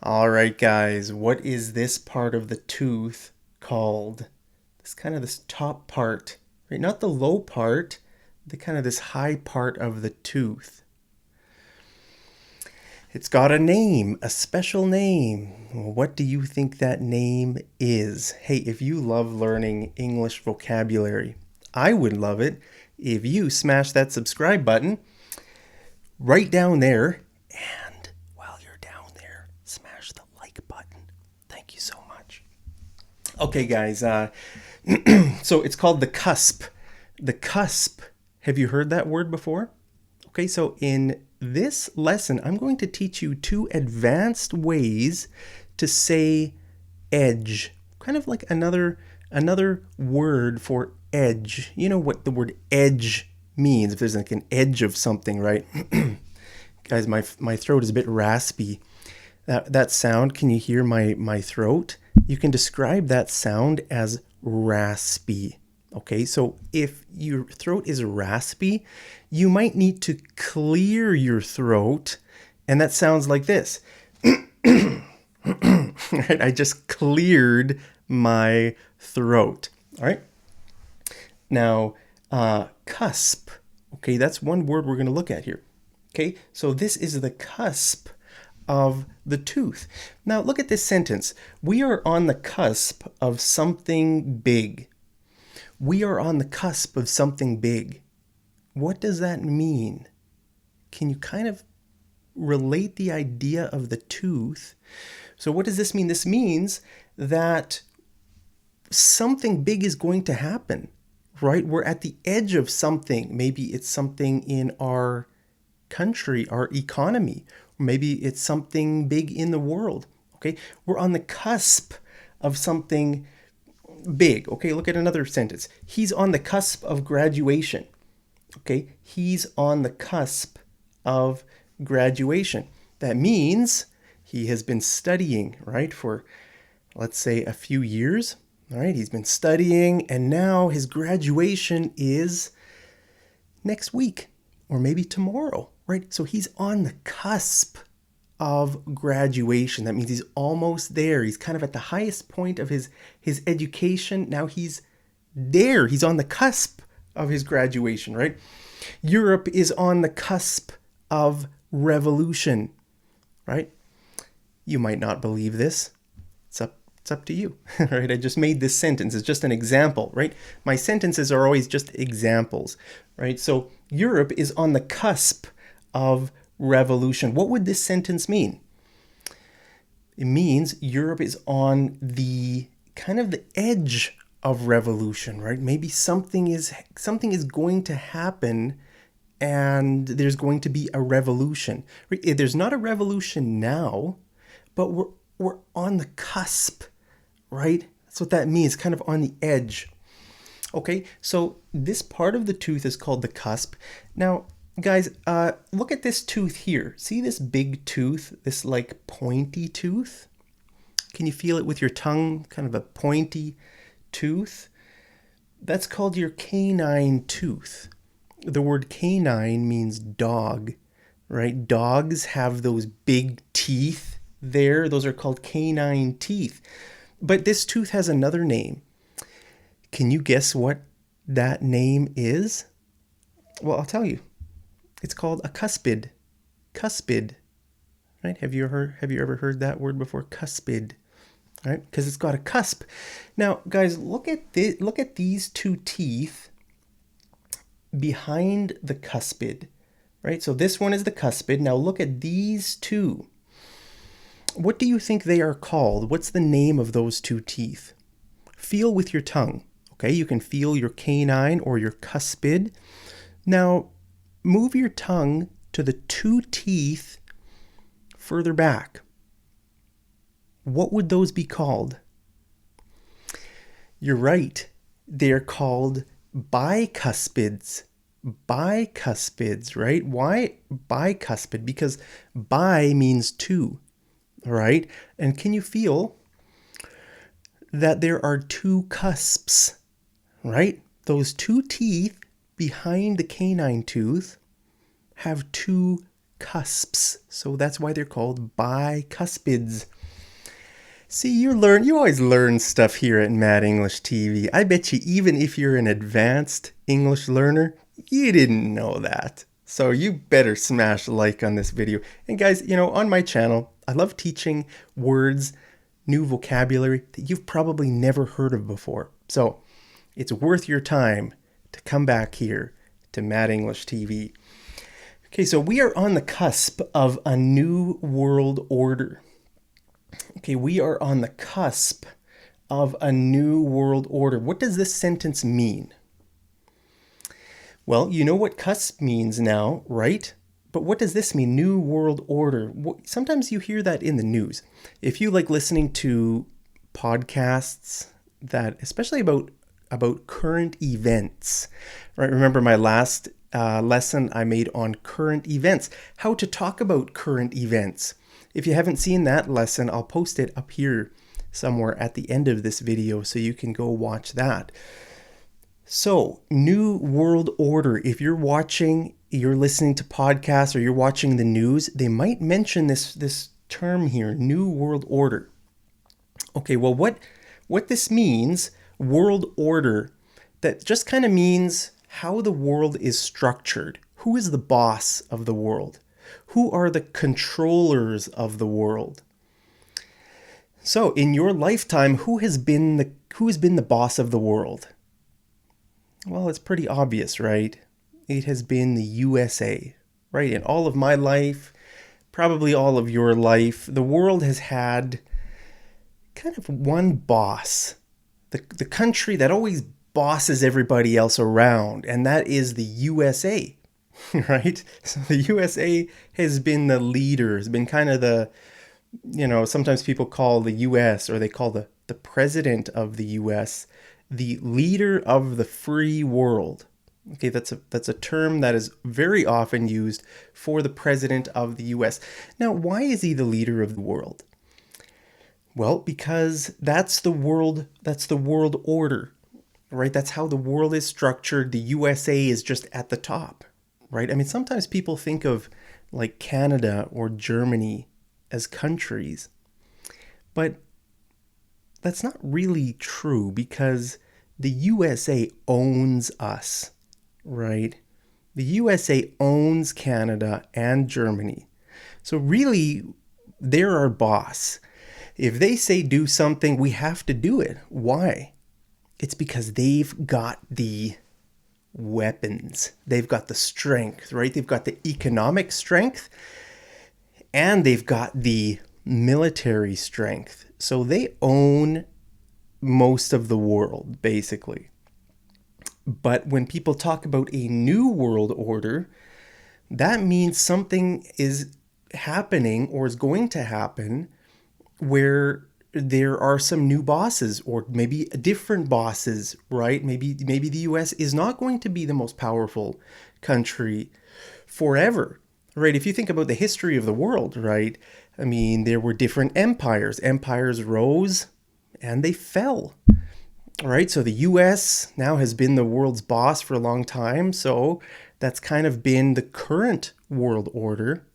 All right, guys, what is this part of the tooth called? This top part, right? Not the low part, the kind of this high part of the tooth. It's got a name, a special name. What do you think that name is? Hey, if you love learning English vocabulary, I would love it if you smash that subscribe button right down there. And while you're down there, smash the like button. Thank you so much. Okay, guys, so it's called the cusp. The cusp. Have you heard that word before? Okay, so in this lesson, I'm going to teach you two advanced ways to say edge. Kind of like another word for edge. You know what the word edge means, if there's like an edge of something, right? Guys, my throat is a bit raspy. That sound, can you hear my throat? You can describe that sound as raspy. Okay, so if your throat is raspy, you might need to clear your throat, and that sounds like this. Right? I just cleared my throat. All right. Now, cusp. Okay, that's one word we're going to look at here. Okay, so this is the cusp of the tooth. Now, look at this sentence. We are on the cusp of something big. We are on the cusp of something big. What does that mean? Can you kind of relate the idea of the tooth? So what does this mean? This means that something big is going to happen, right? We're at the edge of something. Maybe it's something in our country, our economy. Or maybe it's something big in the world, okay? We're on the cusp of something big. Okay, look at another sentence. He's on the cusp of graduation. Okay, he's on the cusp of graduation. That means he has been studying, right, for let's say a few years. All right, he's been studying, and now his graduation is next week or maybe tomorrow, right? So he's on the cusp of graduation. That means he's almost there. He's kind of at the highest point of his education. Now he's there. He's on the cusp of his graduation, right? Europe is on the cusp of revolution, right? You might not believe this. It's up to you, right? I just made this sentence. It's just an example, right? My sentences are always just examples, right? So Europe is on the cusp of revolution. What would this sentence mean? It means Europe is on the kind of the edge of revolution, right? Maybe something is going to happen and there's going to be a revolution. Right? There's not a revolution now, but we're on the cusp, right? That's what that means, kind of on the edge. Okay, so this part of the tooth is called the cusp. Now, guys, look at this tooth here. See this big tooth, this like pointy tooth? Can you feel it with your tongue? Kind of a pointy tooth. That's called your canine tooth. The word canine means dog, right? Dogs have those big teeth there. Those are called canine teeth. But this tooth has another name. Can you guess what that name is? Well, I'll tell you. It's called a cuspid. Cuspid, right? Have you ever heard that word before? Cuspid, right? Because it's got a cusp. Now, guys, look at these two teeth behind the cuspid, right? So this one is the cuspid. Now look at these two. What do you think they are called? What's the name of those two teeth? Feel with your tongue. Okay, you can feel your canine or your cuspid. Now, move your tongue to the two teeth further back. What would those be called? You're right. They're called bicuspids. Bicuspids, right? Why bicuspid? Because bi means two, right? And can you feel that there are two cusps, right? Those two teeth behind the canine tooth have two cusps. So that's why they're called bicuspids. See, you always learn stuff here at Mad English TV. I bet you even if you're an advanced English learner, you didn't know that. So you better smash like on this video. And guys, on my channel, I love teaching words, new vocabulary that you've probably never heard of before. So it's worth your time to come back here to Mad English TV. Okay, so we are on the cusp of a new world order. Okay, we are on the cusp of a new world order. What does this sentence mean? Well, you know what cusp means now, right? But what does this mean, new world order? Sometimes you hear that in the news. If you like listening to podcasts that, especially about current events, right? Remember my last lesson I made on current events, how to talk about current events. If you haven't seen that lesson, I'll post it up here somewhere at the end of this video so you can go watch that. So, new world order. If you're listening to podcasts or you're watching the news, they might mention this term here, new world order. Okay, well, what this means, world order, that just kind of means how the world is structured. Who is the boss of the world? Who are the controllers of the world? So, in your lifetime, who has been the boss of the world? Well, it's pretty obvious, right? It has been the USA, right? In all of my life, probably all of your life, the world has had kind of one boss, the country that always bosses everybody else around, and that is the USA, right? So the USA has been the leader, has been kind of the, sometimes people call the US, or they call the president of the US, the leader of the free world. Okay, that's a term that is very often used for the president of the US. Now, why is he the leader of the world? Well, because that's the world order, right? That's how the world is structured. The USA is just at the top, right? I mean, sometimes people think of like Canada or Germany as countries, but that's not really true because the USA owns us, right? The USA owns Canada and Germany. So really, they're our boss. If they say do something, we have to do it. Why? It's because they've got the weapons. They've got the strength, right? They've got the economic strength and they've got the military strength. So they own most of the world, basically. But when people talk about a new world order, that means something is happening or is going to happen where there are some new bosses or maybe different bosses, right? Maybe the US is not going to be the most powerful country forever, right? If you think about the history of the world, right? I mean, there were different empires. Empires rose and they fell, right? So the US now has been the world's boss for a long time. So that's kind of been the current world order.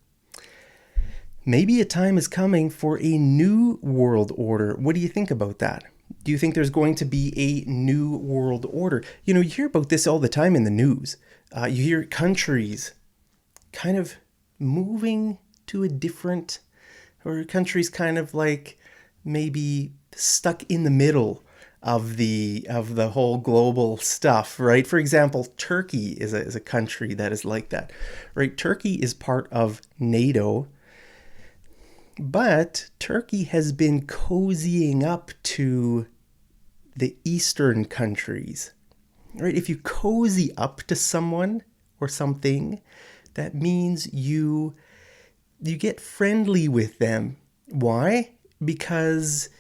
Maybe a time is coming for a new world order. What do you think about that? Do you think there's going to be a new world order? You hear about this all the time in the news. You hear countries kind of moving to a different, or countries kind of like maybe stuck in the middle of the whole global stuff, right? For example, Turkey is a country that is like that, right? Turkey is part of NATO. But Turkey has been cozying up to the Eastern countries, right? If you cozy up to someone or something, that means you get friendly with them. Why? Because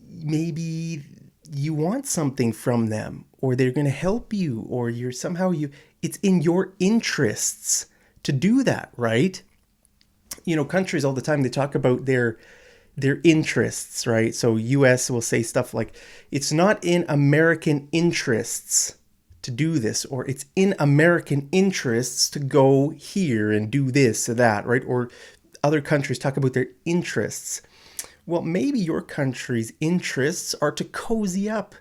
maybe you want something from them, or they're going to help you, or it's in your interests to do that, right? Countries all the time, they talk about their interests, right? So US will say stuff like, it's not in American interests to do this, or it's in American interests to go here and do this or that, right? Or other countries talk about their interests. Well, maybe your country's interests are to cozy up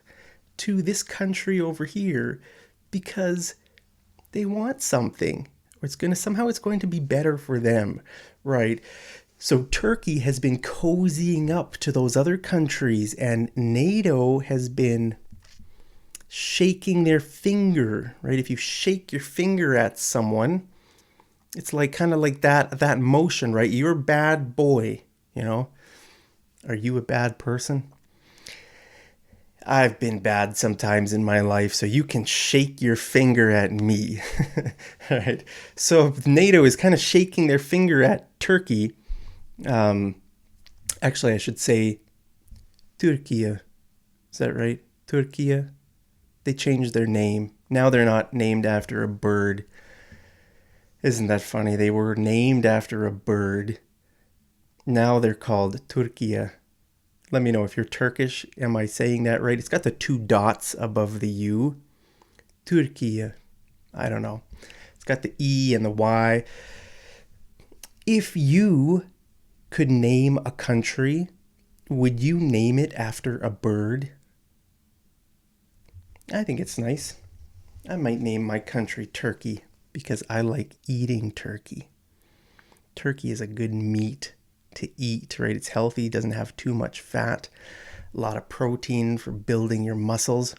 to this country over here because they want something, or it's going to be better for them, right? So Turkey has been cozying up to those other countries, and NATO has been shaking their finger, right? If you shake your finger at someone, it's like kind of like that motion, right? You're a bad boy, you know? Are you a bad person? I've been bad sometimes in my life, so you can shake your finger at me. All right. So NATO is kind of shaking their finger at Turkey. Actually, I should say Turkey. Is that right? Turkey. They changed their name. Now they're not named after a bird. Isn't that funny? They were named after a bird. Now they're called Turkey. Let me know if you're Turkish. Am I saying that right? It's got the 2 dots above the U. Turkey. I don't know. It's got the E and the Y. If you could name a country, would you name it after a bird? I think it's nice. I might name my country Turkey because I like eating turkey. Turkey is a good meat to eat, right? It's healthy, doesn't have too much fat, a lot of protein for building your muscles.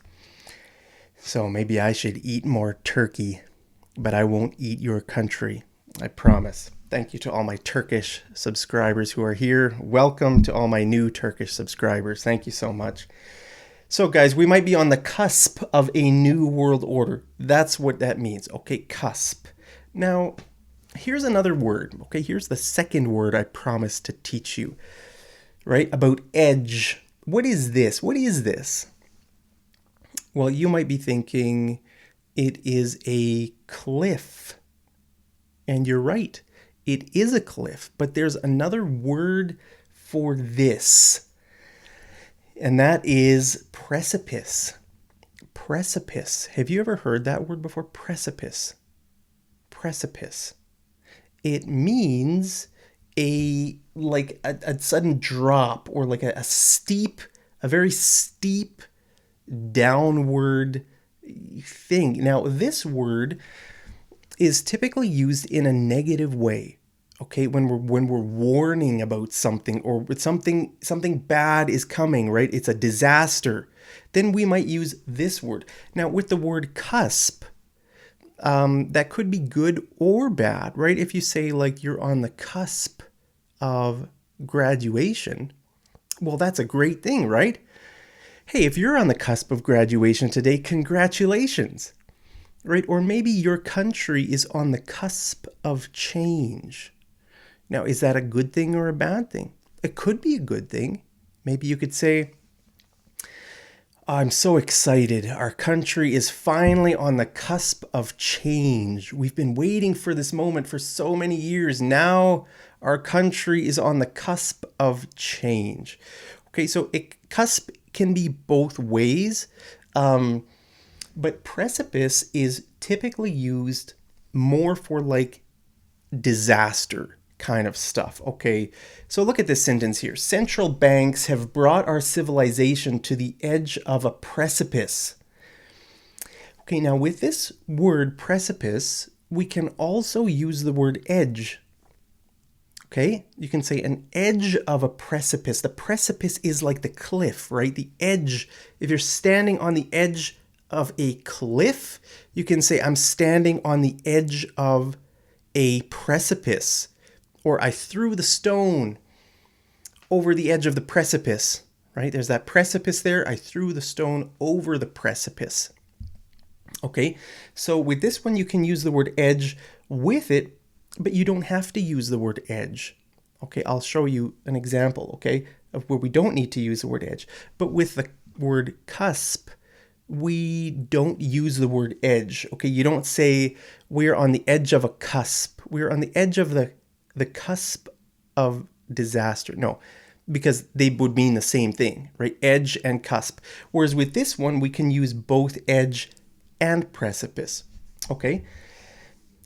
So maybe I should eat more turkey, but I won't eat your country. I promise. Thank you to all my Turkish subscribers who are here. Welcome to all my new Turkish subscribers. Thank you so much. So guys, we might be on the cusp of a new world order. That's what that means. Okay, cusp. Now, here's another word. Okay, here's the second word I promised to teach you, right? About edge. What is this? What is this? Well, you might be thinking it is a cliff. And you're right. It is a cliff, but there's another word for this. And that is precipice. Precipice. Have you ever heard that word before? Precipice. Precipice. It means a sudden drop, or like a very steep downward thing. Now, this word is typically used in a negative way. Okay, when we're warning about something, or something bad is coming, right? It's a disaster. Then we might use this word. Now, with the word cusp, that could be good or bad, right? If you say like you're on the cusp of graduation, well, that's a great thing, right? Hey, if you're on the cusp of graduation today, congratulations, right? Or maybe your country is on the cusp of change. Now, is that a good thing or a bad thing? It could be a good thing. Maybe you could say, I'm so excited. Our country is finally on the cusp of change. We've been waiting for this moment for so many years. Now our country is on the cusp of change. Okay, so cusp can be both ways, but precipice is typically used more for like disaster kind of stuff. Okay, so look at this sentence here. Central banks have brought our civilization to the edge of a precipice. Okay, now with this word precipice, we can also use the word edge. Okay, you can say an edge of a precipice. The precipice is like the cliff, right? The edge. If you're standing on the edge of a cliff, you can say I'm standing on the edge of a precipice. Or I threw the stone over the edge of the precipice, right? There's that precipice there. I threw the stone over the precipice. Okay, so with this one, you can use the word edge with it, but you don't have to use the word edge. Okay, I'll show you an example, okay, of where we don't need to use the word edge. But with the word cusp, we don't use the word edge. Okay, you don't say we're on the edge of a cusp. We're on the edge of the cusp of disaster. No, because they would mean the same thing, right? Edge and cusp. Whereas with this one, we can use both edge and precipice. Okay,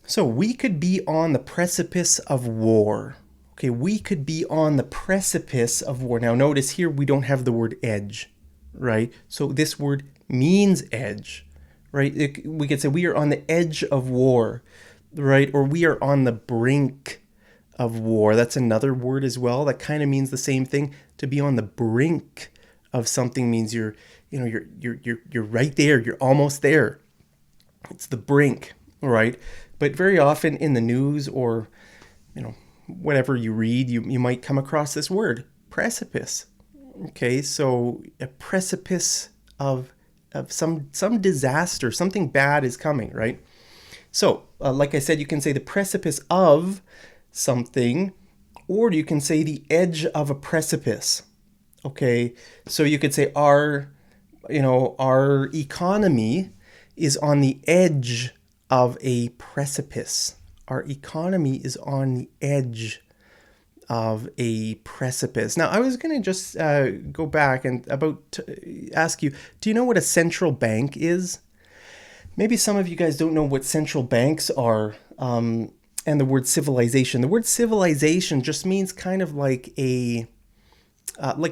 so we could be on the precipice of war. Okay, we could be on the precipice of war. Now notice here we don't have the word edge, right? So this word means edge, right? We could say we are on the edge of war, right? Or we are on the brink of war. That's another word as well that kind of means the same thing. To be on the brink of something means you're right there. You're almost there. It's the brink, right? But very often in the news or whatever you read, you might come across this word, precipice. Okay, so a precipice of some disaster, something bad is coming, right? So, like I said, you can say the precipice of something, or you can say the edge of a precipice. Okay, so you could say our economy is on the edge of a precipice. Our economy is on the edge of a precipice. Now, I was going to just go back and ask you, do you know what a central bank is? Maybe some of you guys don't know what central banks are, and the word civilization. The word civilization just means kind of like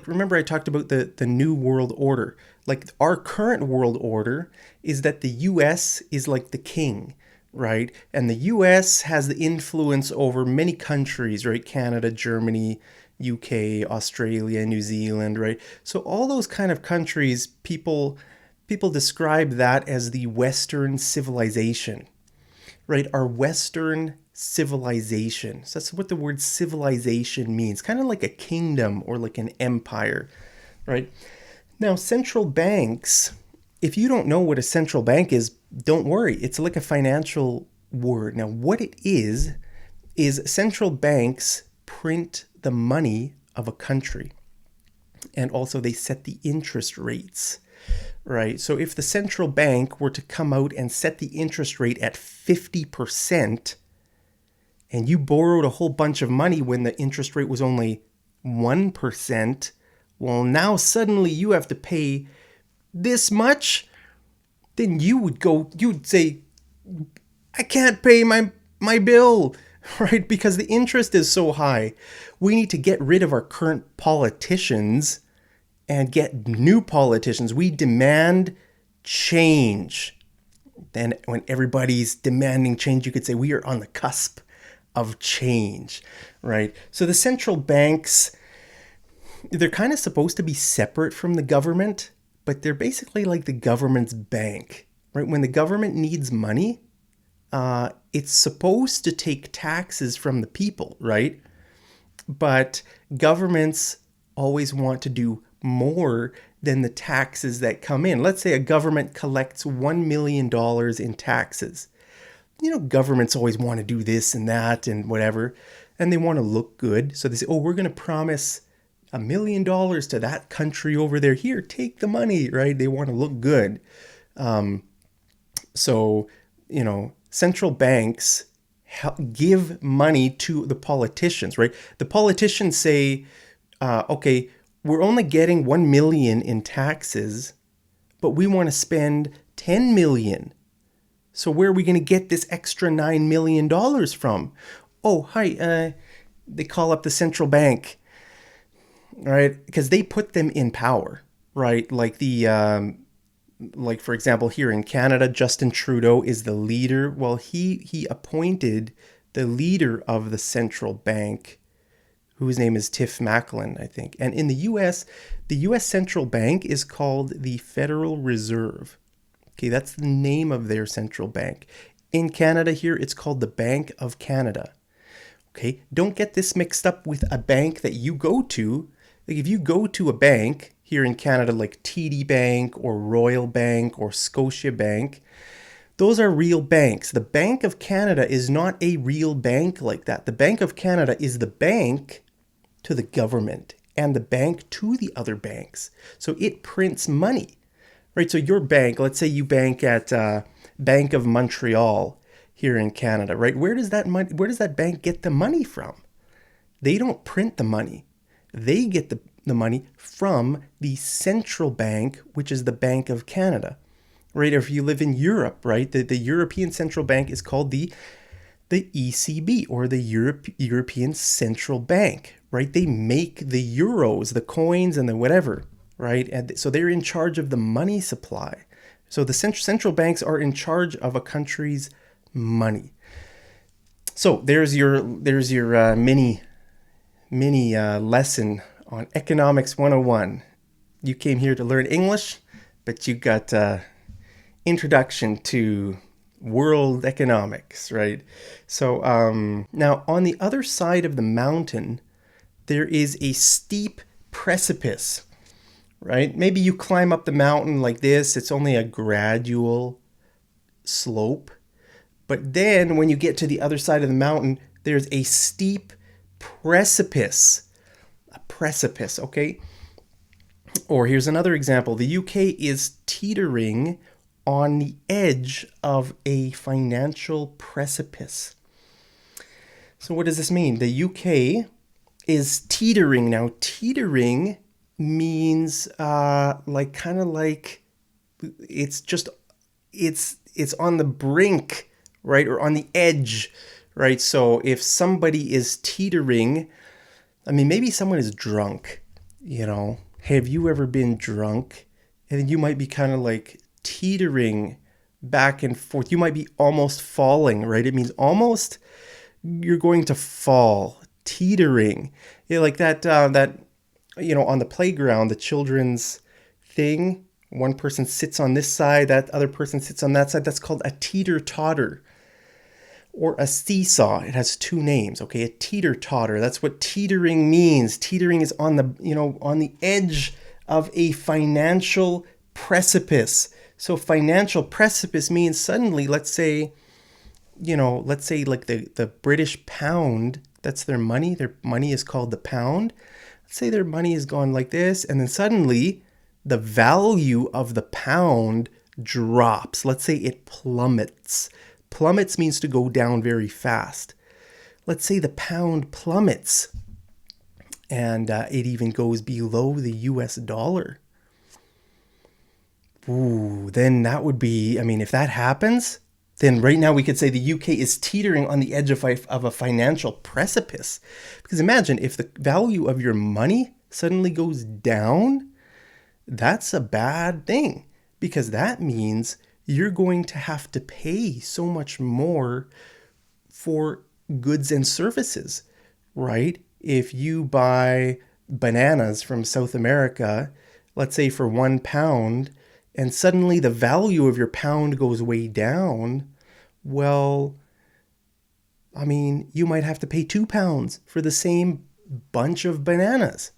remember I talked about the New World Order. Like our current world order is that the US is like the king, right? And the US has the influence over many countries, right? Canada, Germany, UK, Australia, New Zealand, right? So all those kind of countries, people describe that as the Western civilization, right? Our Western civilization. So that's what the word civilization means, kind of like a kingdom or like an empire, right? Now, central banks, if you don't know what a central bank is, don't worry. It's like a financial word. Now, what it is central banks print the money of a country, and also they set the interest rates, right? So if the central bank were to come out and set the interest rate at 50%, and you borrowed a whole bunch of money when the interest rate was only 1%, well, now suddenly you have to pay this much, then you'd say, I can't pay my bill, right? Because the interest is so high. We need to get rid of our current politicians and get new politicians. We demand change. Then when everybody's demanding change, you could say we are on the cusp of change, right? So the central banks, they're kind of supposed to be separate from the government, but they're basically like the government's bank, right? When the government needs money, it's supposed to take taxes from the people, right? But governments always want to do more than the taxes that come in. Let's say a government collects $1 million in taxes. Governments always want to do this and that and whatever, and they want to look good. So they say, oh, we're going to promise $1 million to that country over there. Here, take the money, right? They want to look good. So central banks give money to the politicians, right? The politicians say, okay, we're only getting 1 million in taxes, but we want to spend 10 million. So where are we going to get this extra $9 million from? Oh, hi, they call up the central bank, right? Because they put them in power, right? Like for example, here in Canada, Justin Trudeau is the leader. Well, he appointed the leader of the central bank, whose name is Tiff Macklin, I think. And in the US central bank is called the Federal Reserve. Okay, that's the name of their central bank. In Canada here, it's called the Bank of Canada. Okay, don't get this mixed up with a bank that you go to. Like if you go to a bank here in Canada, like TD Bank or Royal Bank or Scotia Bank, those are real banks. The Bank of Canada is not a real bank like that. The Bank of Canada is the bank to the government and the bank to the other banks. So it prints money. Right, so your bank, let's say you bank at Bank of Montreal here in Canada, right? Where does that bank get the money from? They don't print the money. They get the money from the central bank, which is the Bank of Canada, right? Or if you live in Europe, right? The European Central Bank is called the ECB, or the European Central Bank, right? They make the euros, the coins, and the whatever, right? And so they're in charge of the money supply. So the central banks are in charge of a country's money. So there's your mini lesson on Economics 101. You came here to learn English, but you got introduction to world economics, right? So now on the other side of the mountain, there is a steep precipice, right? Maybe you climb up the mountain like this. It's only a gradual slope. But then when you get to the other side of the mountain, there's a steep precipice. A precipice, okay? Or here's another example. The UK is teetering on the edge of a financial precipice. So what does this mean? The UK is teetering. Now, teetering means it's on the brink, right? Or on the edge, right? So if somebody is teetering, I mean, maybe someone is drunk, Have you ever been drunk? And you might be kind of like teetering back and forth. You might be almost falling, right? It means almost you're going to fall, teetering. Like that, on the playground, the children's thing, one person sits on this side, that other person sits on that side. That's called a teeter-totter. Or a seesaw. It has two names, okay? A teeter-totter. That's what teetering means. Teetering is on the edge of a financial precipice. So financial precipice means suddenly, let's say like the British pound, that's their money. Their money is called the pound. Let's say their money is gone like this, and then suddenly the value of the pound drops. Let's say it plummets. Plummets means to go down very fast. Let's say the pound plummets and it even goes below the US dollar. Ooh, then that would be, if that happens, then right now we could say the UK is teetering on the edge of a financial precipice. Because imagine if the value of your money suddenly goes down, that's a bad thing, because that means you're going to have to pay so much more for goods and services, right? If you buy bananas from South America, let's say for £1, and suddenly the value of your pound goes way down, well, you might have to pay £2 for the same bunch of bananas.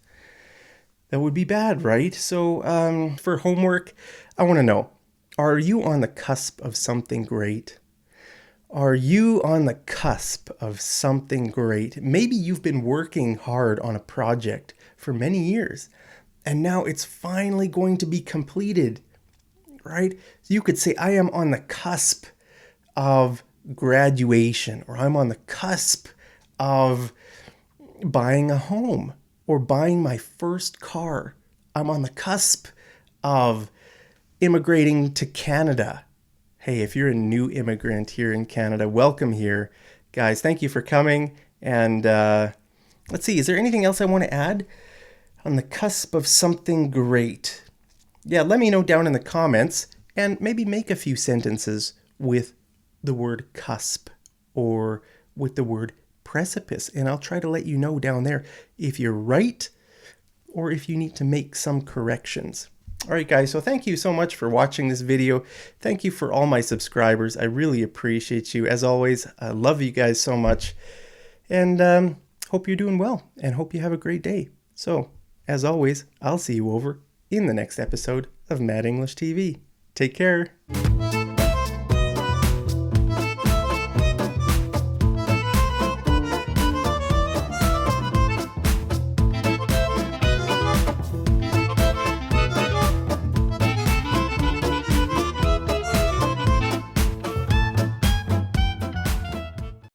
That would be bad, right? So for homework, I want to know, are you on the cusp of something great? Are you on the cusp of something great? Maybe you've been working hard on a project for many years, and now it's finally going to be completed, right? So you could say, I am on the cusp of graduation, or I'm on the cusp of buying a home or buying my first car. I'm on the cusp of immigrating to Canada. Hey, if you're a new immigrant here in Canada, welcome here. Guys, thank you for coming. And let's see, is there anything else I want to add? On the cusp of something great. Yeah, let me know down in the comments, and maybe make a few sentences with the word cusp or with the word precipice. And I'll try to let you know down there if you're right or if you need to make some corrections. All right, guys, so thank you so much for watching this video. Thank you for all my subscribers. I really appreciate you. As always, I love you guys so much. And hope you're doing well and hope you have a great day. So, as always, I'll see you over in the next episode of Mad English TV. Take care.